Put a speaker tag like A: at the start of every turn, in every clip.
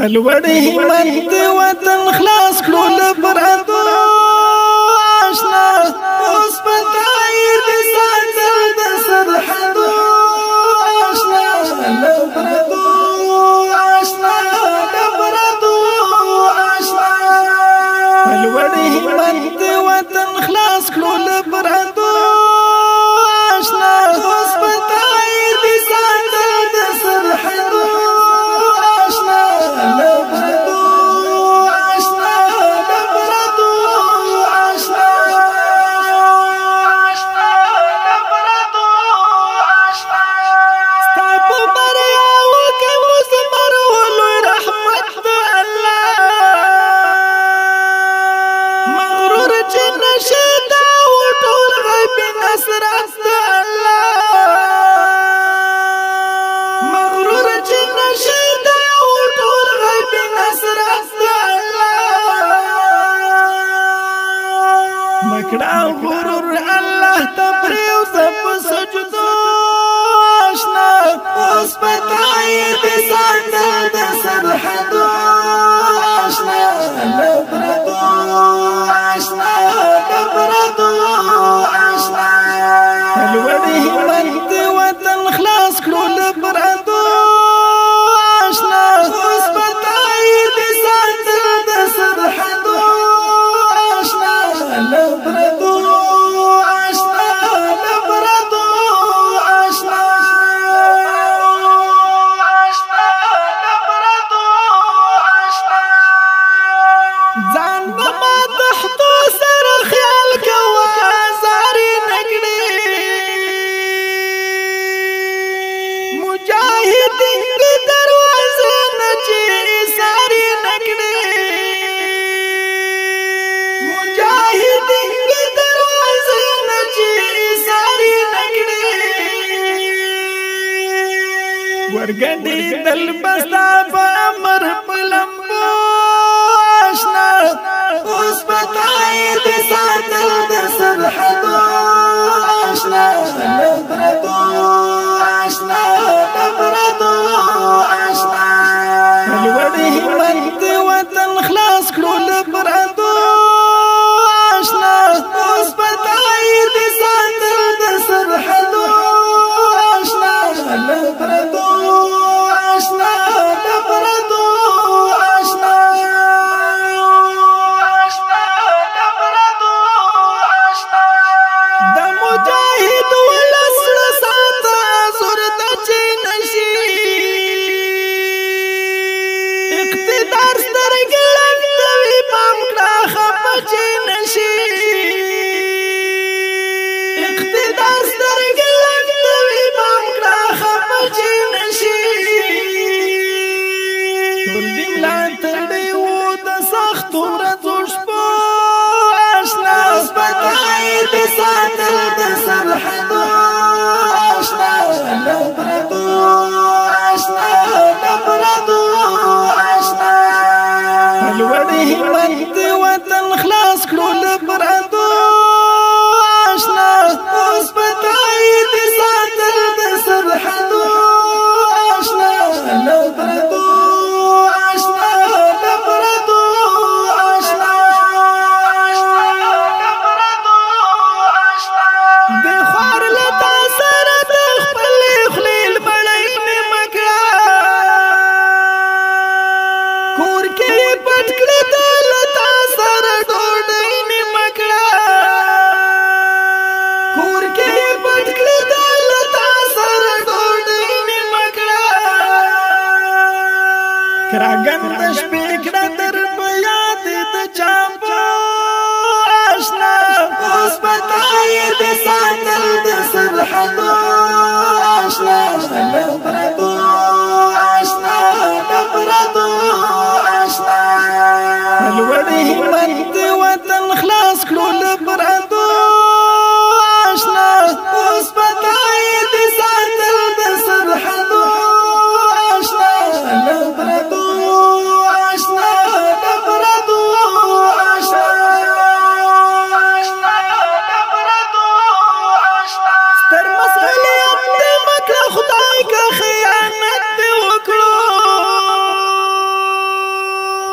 A: پلوړې همت وطن خلاص کړو له پردو آشنا اوس پتاي دې ساتل د سرحدو آشنا له پردو آشنا له پردو آشنا پلوړې همت وطن خلاص کړو له پردو آشنا اوس پتاي دې ساتل د سرحدو مکڑا غرور الله تبریو سب سجدو آشنا اوس پتاي دې ساتل د سرحدو آشنا لبردو آشنا لبردو آشنا پلوړې همت وطن خلاص کړو لبردو آشنا اوس پتاي دې ساتل د سرحدو لبردو آشنا لبردو آشنا آشنا لبردو آشنا ځان بما تحتو سر خیال کوا زاري نکړي مجاهدین کی دروازه نچي ساري نکړي ورګډي دل بستا په امر پلمبو آشنا اوس پتاي دې ساتل د سرحدو آشنا لبردو آشنا لبردو آشنا پلوړې همت وطن خلاص کړو لبردو آشنا اوس پتاي دې ساتل د سرحدو آشنا لبردو آشنا لبردو آشنا آشنا لبردو آشنا د مجاهد ولسړ ساته زور د چینشي اقتدار سترګې لګوي پام کړه خپه چینشي اقتدار سترګې لګوي پام کړه خپه چینشي ټول دې ملا تړي وو د سختو ورځو شپو آشنا اوس پتاي دې ساتل د سرحدو آشنا لبردو آشنا لبردو آشنا پلوړې همت وطن خلاص کړو لبردو آشنا اوس پتاي دې ساتل د سرحدو آشنا لبردو آشنا لبردو آشنا لبردو آشنا د خوار لتا سره د خپل خلیل بړای نه مکړه کور کې پټ کړه د لتا سره ډوډۍ نه مکړه کور کې پټ کړه د لتا سره ډوډۍ نه مکړه کراګند شپې کړه در یاد د چاپو آشنا اوس پتاي دې ساتل د سرحدو آشنا لبردو آشنا لبردو آشنا پلوړې همت وطن خلاص کړو لبردو آشنا اوس پتاي دې ساتل د سرحدو آشنا لبردو آشنا لبردو آشنا آشنا لبردو آشنا ستر مسئولیت دې مکړه خدای کا خیال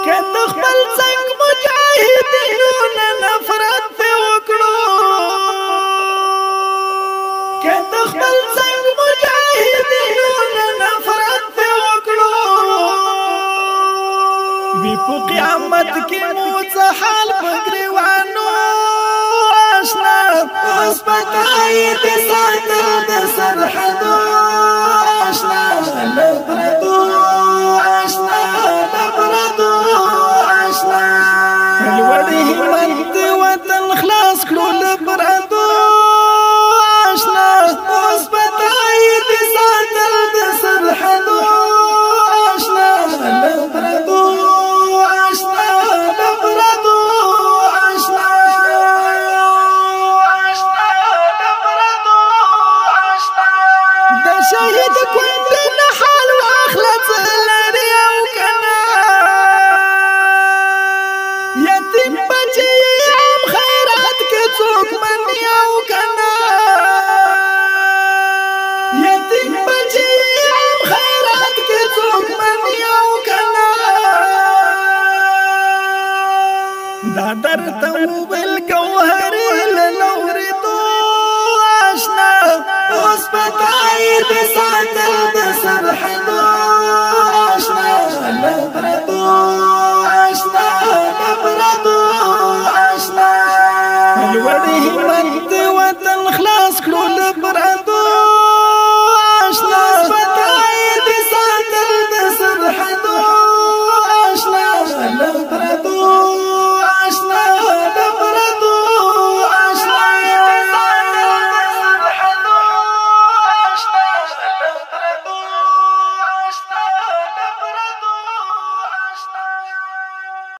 A: کته خپل څنګ مجاهدینو نه نفرت په وکړو کته خپل څنګ مجاهدینو نه نفرت په وکړو وی په قیامت کې مو څه حال پګریوانو آشنا اوس پتاي دې ساتل د سرحدو آشنا لبردو آشنا لبردو آشنا الوړي همت وطن خلاص کړو لبردو آشنا اوس پتاي دې ساتل د سرحدو آشنا لبردو آشنا لبردو آشنا د شهید کند نه حال واخلص لري او کنا یتیم بچي هم خیرات کې څوک مني او کنا یتیم بچي هم خیرات کې څوک مني او کنا دا درته وبل ګوهر لوري تو آشنا اوس پتاي دې ساتل د سرحدو آشنا لبردو آشنا لبردو آشنا الوړي همت وطن خلاص کړو لبردو